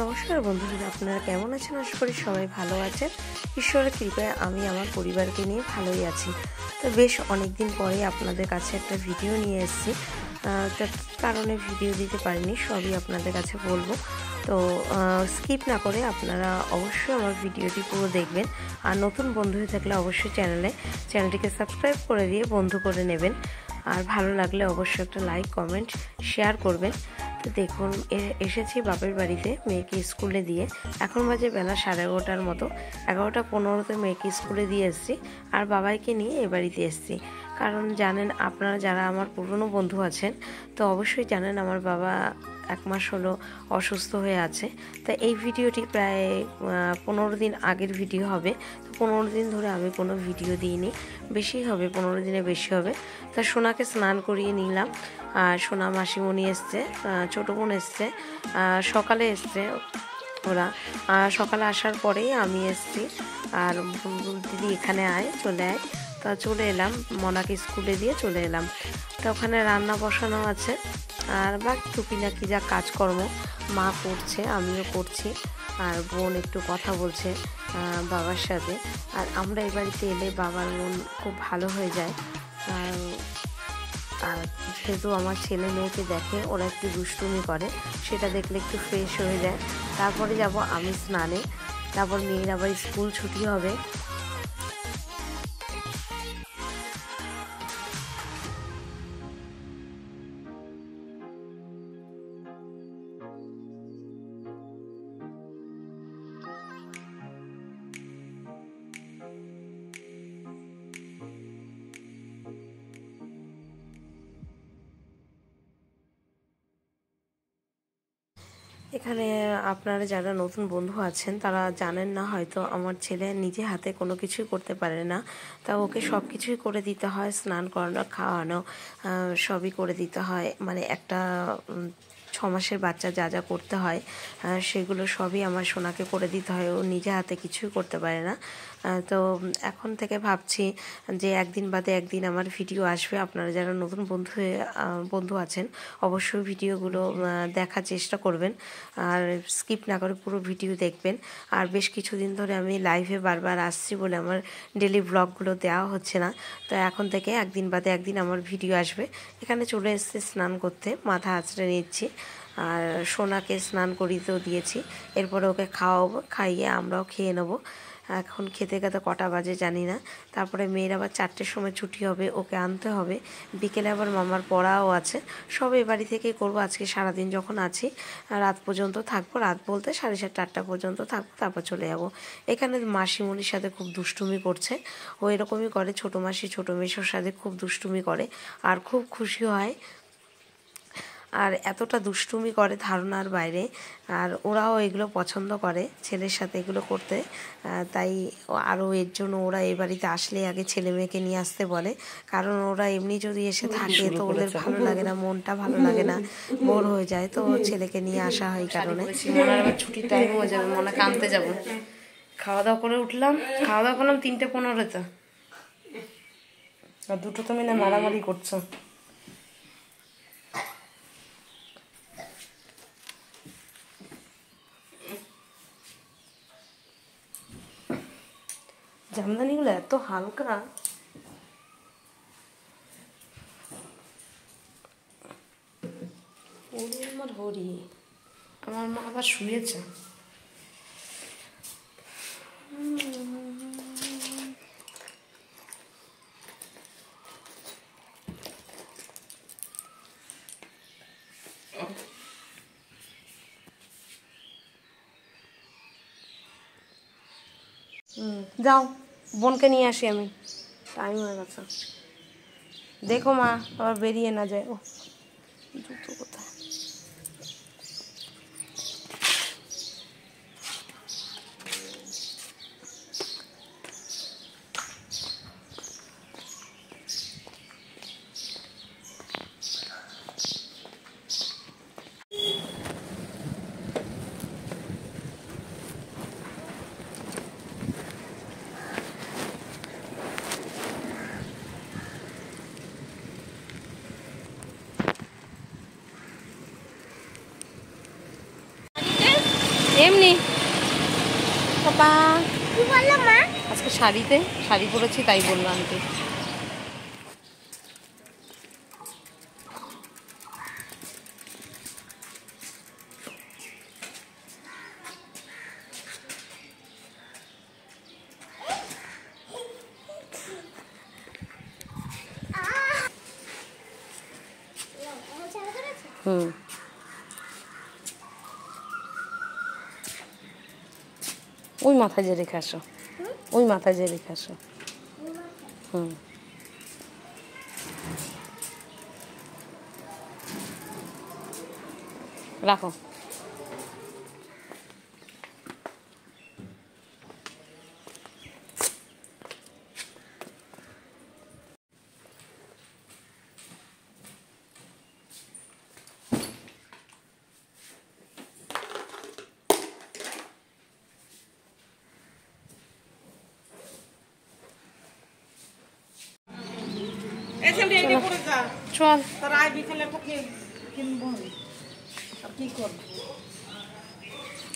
নমস্কার বন্ধুরা, আপনারা কেমন আছেন? আশা করি সবাই ভালো আছেন। ঈশ্বরের কৃপায় আমি আমার পরিবারকে নিয়ে ভালোই আছি। তো বেশ অনেক দিন পরে আপনাদের কাছে একটা ভিডিও নিয়ে এসেছি। তা কী কারণে ভিডিও দিতে পারিনি সবই আপনাদের কাছে বলবো। তো স্কিপ না করে আপনারা অবশ্যই আমার ভিডিওটি পুরো দেখবেন। আর নতুন বন্ধু হয়ে থাকলে অবশ্যই চ্যানেলটিকে সাবস্ক্রাইব করে দিয়ে বন্ধু করে নেবেন। আর ভালো লাগলে অবশ্যই একটা লাইক, কমেন্ট, শেয়ার করবেন। তো দেখুন, এসেছি বাপের বাড়িতে মেয়েকে স্কুলে দিয়ে। এখন বাজে বেলা 11:30 মতো, 11:15 মেয়েকে স্কুলে দিয়ে এসেছি। আর বাবাইকে নিয়ে এ বাড়িতে এসেছি। কারণ জানেন আপনারা, যারা আমার পুরনো বন্ধু আছেন, তো অবশ্যই জানেন আমার বাবা 1 মাস হলো অসুস্থ হয়ে আছে। তা এই ভিডিওটি প্রায় 15 দিন আগের ভিডিও হবে। তো 15 দিন ধরে আমি কোনো ভিডিও দিইনি, বেশি হবে, 15 দিনে বেশি হবে। তা সোনাকে স্নান করিয়ে নিলাম। আর সোনা মাসিমণি এসছে, ছোটো বোন এসছে, সকালে এসছে ওরা। সকালে আসার পরেই আমি এসছি। আর দিদি এখানে চলে আয়। তা চলে এলাম, মনাকে স্কুলে দিয়ে চলে এলাম। তা ওখানে রান্না বসানো আছে। আর বাকি টুকিটাকি যা কাজকর্ম মা করছে, আমিও করছি। আর বোন একটু কথা বলছে বাবার সাথে। আর আমরা এই বাড়িতে এলে বাবার মন খুব ভালো হয়ে যায়। আর যেহেতু আমার ছেলে মেয়েকে দেখে ওরা একটু দুষ্টুমি করে, সেটা দেখলে একটু ফ্রেশ হয়ে যায়। তারপরে যাব আমি স্নানে। তারপর মেয়ের আবার স্কুল ছুটি হবে। এখানে আপনারা যারা নতুন বন্ধু আছেন তারা জানেন না হয়তো, আমার ছেলে নিজে হাতে কোনো কিছুই করতে পারে না। তা ওকে সব কিছুই করে দিতে হয়, স্নান করানো, খাওয়ানো, সবই করে দিতে হয়। মানে একটা 6 মাসের বাচ্চা যা যা করতে হয় সেগুলো সবই আমার সোনাকে করে দিতে হয়। ও নিজে হাতে কিছুই করতে পারে না। তো এখন থেকে ভাবছি যে একদিন বাদে একদিন আমার ভিডিও আসবে। আপনারা যারা নতুন বন্ধু আছেন অবশ্যই ভিডিওগুলো দেখার চেষ্টা করবেন। আর স্কিপ না করে পুরো ভিডিও দেখবেন। আর বেশ কিছুদিন ধরে আমি লাইভে বারবার আসছি বলে আমার ডেলি ব্লগগুলো দেওয়া হচ্ছে না। তো এখন থেকে একদিন বাদে একদিন আমার ভিডিও আসবে। এখানে চলে এসেছে স্নান করতে, মাথা আঁচড়ে নিচ্ছি। আর সোনাকে স্নান করিতেও দিয়েছি। এরপরে ওকে খাওয়াবো, খাইয়ে আমরাও খেয়ে নেবো। এখন খেতে খেতে কটা বাজে জানি না। তারপরে মেয়ের আবার 4টের সময় ছুটি হবে, ওকে আনতে হবে। বিকেলে আবার মামার পড়াও আছে। সব এ বাড়ি থেকেই করবো আজকে সারাদিন যখন আছি। রাত পর্যন্ত থাকবো, রাত বলতে 7:30 8টা পর্যন্ত থাকবো, তারপর চলে যাবো। এখানে মাসিমণির সাথে খুব দুষ্টুমি করছে। ও এরকমই করে, ছোটো মাসি ছোটো মেসোর সাথে খুব দুষ্টুমি করে আর খুব খুশি হয়। আর এতটা দুষ্টুমি করে ধারণার বাইরে। আর ওরাও এগুলো পছন্দ করে, ছেলের সাথে এগুলো করতে। তাই আরও এর জন্য ওরা এই বাড়িতে আসলে আগে ছেলে মেয়েকে নিয়ে আসতে বলে। কারণ ওরা এমনি যদি এসে থাকে তো ওদের ভালো লাগে না, মনটা ভালো লাগে না, বোর হয়ে যায়। তো ছেলেকে নিয়ে আসা হয় এই কারণে। মনার আবার ছুটির টাইম হয়ে যাবে, মনাকে আনতে যাবো। খাওয়া দাওয়া করে উঠলাম, খাওয়া দাওয়া করলাম 3:15-তে। আর দুটো তো মিলে মারামারি করছো। জামদানিগুলো এত হালকা। ওরে আমার হরি, আমার মা আবার শুয়েছে। যাও, বোনকে নিয়ে আসি আমি, টাইম হয়ে গেছে। দেখো মা আবার বেরিয়ে না যায়। ও জুতো কোথায়? এমনি পাপা কি বললো মা? আজকে শাড়ি পরেছি তাই বললো আন্টি। ওই মাথায় যে রেখে আসো, ওই মাথায় যে রেখে আসো। রাখো। চল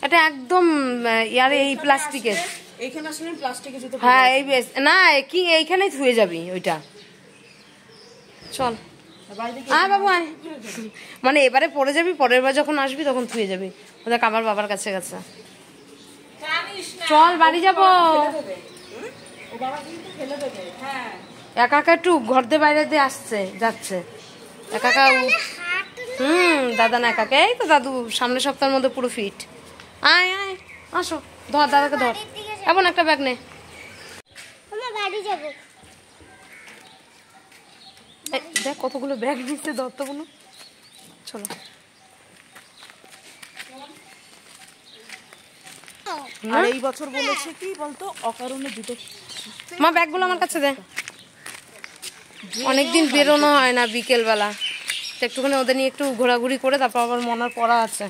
এটা একদম ইয়ারে এই প্লাস্টিকের, হ্যাঁ এই বেশ না কি এইখানেই ধুয়ে যাবি ওইটা। চল বাবু আয়, মানে এবারে পরে যাবি, পরের বার যখন আসবি তখন ধুয়ে যাবি। দেখ আমার বাবার কাছে গেছে। চল বাড়ি যাবো। একা একা একটু ঘর দিয়ে বাইরে দিয়ে আসছে যাচ্ছে একা একা। দাদা না একা, এই তো দাদু সামনের সপ্তাহের মধ্যে পুরো ফিট। আয় আয় আসো, ধর দাদাকে ধর, এমন একটা ব্যাগ নে। দেখ কতগুলো ব্যাগ দিচ্ছে দত্তগুলো। চলো আর এই বছর বলেছে কি বলতো, অকারণে জুতো। মা ব্যাগগুলো আমার কাছে দে, অনেকদিন বেরোনো হয় না বিকেল বেলা, একটুখানি ওদের নিয়ে একটু ঘোরাঘুরি করে তারপর আবার মনার পড়া আছে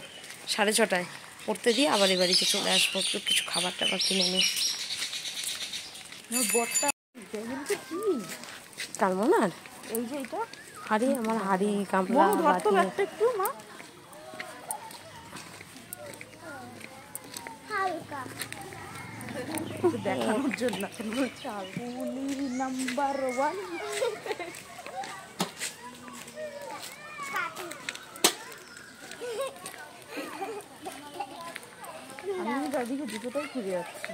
6:30টায়, পড়তে দিয়ে আবার এই বাড়িতে চলে আসবো, একটু কিছু খাবার টাবার কিনে নিই। কার মনার এই যে এটা হাড়ি, আমার হাড়ি গামলা একটু মা দেখানোর জন্য নাম্বার 1। আমি দাদিকে জুতোটাই খুঁজে যাচ্ছি,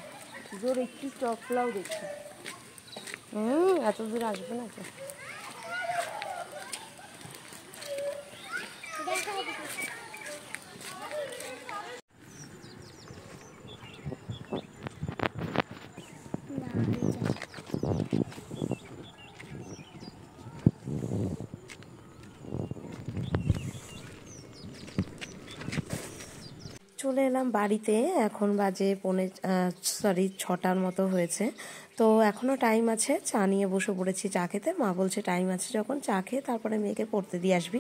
জোর একটু চপলাও দেখছি। এত দূর আসবে না তো। চলে এলাম বাড়িতে, এখন বাজে 6টার মতো হয়েছে। তো এখনও টাইম আছে, চা নিয়ে বসে পড়েছি চা খেতে। মা বলছে টাইম আছে যখন চা খেয়ে তারপরে মেয়েকে পড়তে দিয়ে আসবি।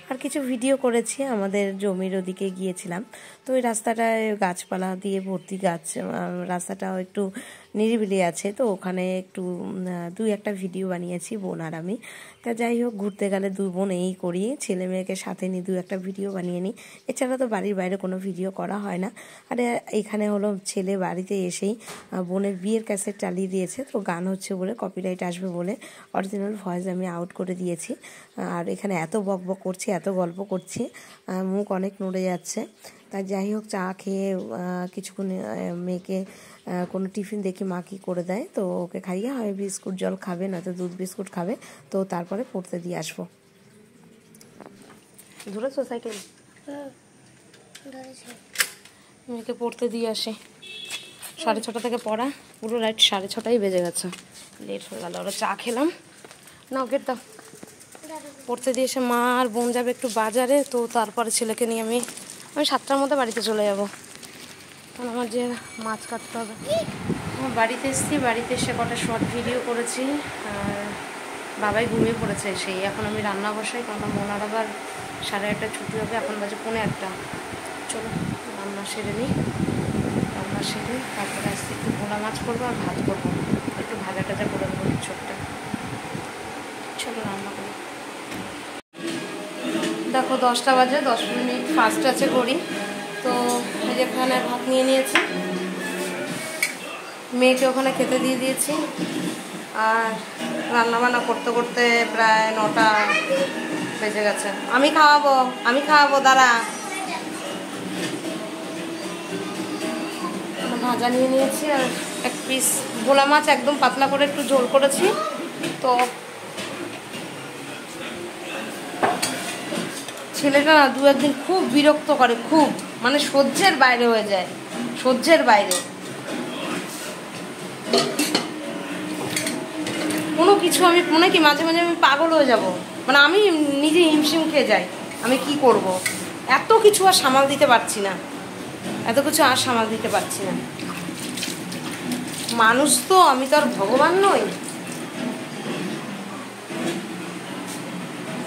আর কিছু ভিডিও করেছি, আমাদের জমির ওদিকে গিয়েছিলাম, তো ওই রাস্তাটায় গাছপালা দিয়ে ভর্তি, রাস্তাটাও একটু নিরিবিলি আছে, তো ওখানে একটু 2-1টা ভিডিও বানিয়েছি বোন আর আমি। তা যাই হোক, ঘুরতে গেলে 2 বোন এই করি, ছেলে মেয়েকে সাথে নিয়ে 2-1টা ভিডিও বানিয়ে নিই, এছাড়া তো বাড়ির বাইরে কোনো ভিডিও করা হয় না। আর এখানে হলো ছেলে বাড়িতে এসেই বোনের বিয়ের ক্যাসেট চালিয়ে দিয়েছে, তো গান হচ্ছে বলে কপিরাইট আসবে বলে অরিজিনাল ভয়েস আমি আউট করে দিয়েছি। আর এখানে এত বক বক করছি, এত গল্প করছি, মুখ অনেক নড়ে যাচ্ছে। তা যাই হোক, চা খেয়ে কিছুক্ষণ মেয়েকে কোনো টিফিন দেখি মা কী করে দেয়, তো ওকে খাইয়ে হয় বিস্কুট জল খাবে, নয়তো দুধ বিস্কুট খাবে, তো তারপরে পড়তে দিয়ে আসবো। ধরেছো সাইকেল? মেয়েকে পড়তে দিয়ে আসি, 6:30 থেকে পড়া, পুরো রাইট 6:30টাই বেজে গেছে, লেট হয়ে গেল। ওরা চা খেলাম, না গেট দাও। পড়তে দিয়ে এসে মা আর বোন যাবে একটু বাজারে, তো তারপরে ছেলেকে নিয়ে আমি 7টার মধ্যে বাড়িতে চলে যাব, কারণ আমার যে মাছ কাটতে হবে। আমার বাড়িতে এসেছি, বাড়িতে এসে কটা শর্ট ভিডিও করেছি, আর বাবাই ঘুমিয়ে পড়েছে সেই। এখন আমি রান্না বসাই, কারণ মোনার আবার 8:30টায় ছুটি হবে, এখন বাজে 1:45। চলো রান্না সেরে নিই, রান্না সেরে তারপরে আসতে একটু ভোলা মাছ করবো আর ভাত করবো, একটু ভাজা টাজা করে দেবো ছোটটা। চলো রান্না করি। দেখো 10টা বাজে, 10 মিনিট ফাস্ট আছে করি, তো এই যে এখানে ভাত নিয়ে নিয়েছি, মেয়েকে ওখানে খেতে দিয়ে দিয়েছি। আর রান্নাবান্না করতে করতে প্রায় 9টা বেজে গেছে। আমি খাওয়াবো দাঁড়া। ভাজা নিয়ে নিয়েছি আর এক পিস ভোলা মাছ একদম পাতলা করে একটু ঝোল করেছি। তো ছেলেটা না 2-1 দিন খুব বিরক্ত করে, খুব মানে সহ্যের বাইরে হয়ে যায়, সহ্যের বাইরে। কোনো কিছু আমি মনে কি মাঝে মাঝে আমি পাগল হয়ে যাব, মানে আমি নিজে হিমশিম খেয়ে যাই। আমি কি করব, এত কিছু আর সামাল দিতে পারছি না, মানুষ তো, আমি তো আর ভগবান নই।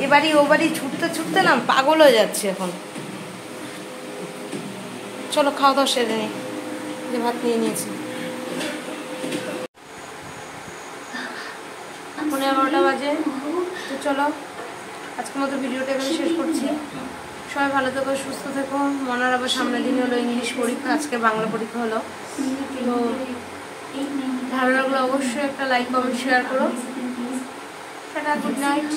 এবারই ও বাড়ি ছুটতে ছুটতে না পাগল হয়ে যাচ্ছে এখন। চলো খাওয়া দাওয়া সেরে নিই, যে ভাত নিয়ে নিয়েছি। 11:30 বাজে। তো চলো আজকের মতো ভিডিওটা এখানে শেষ করছি। সবাই ভালো থেকো, সুস্থ থেকো। মনার আবার সামনের দিন হলো ইংলিশ পরীক্ষা, আজকে বাংলা পরীক্ষা হলো। তো ভালো লাগলো অবশ্যই একটা লাইক কমেন্ট শেয়ার করো। Tata, good night.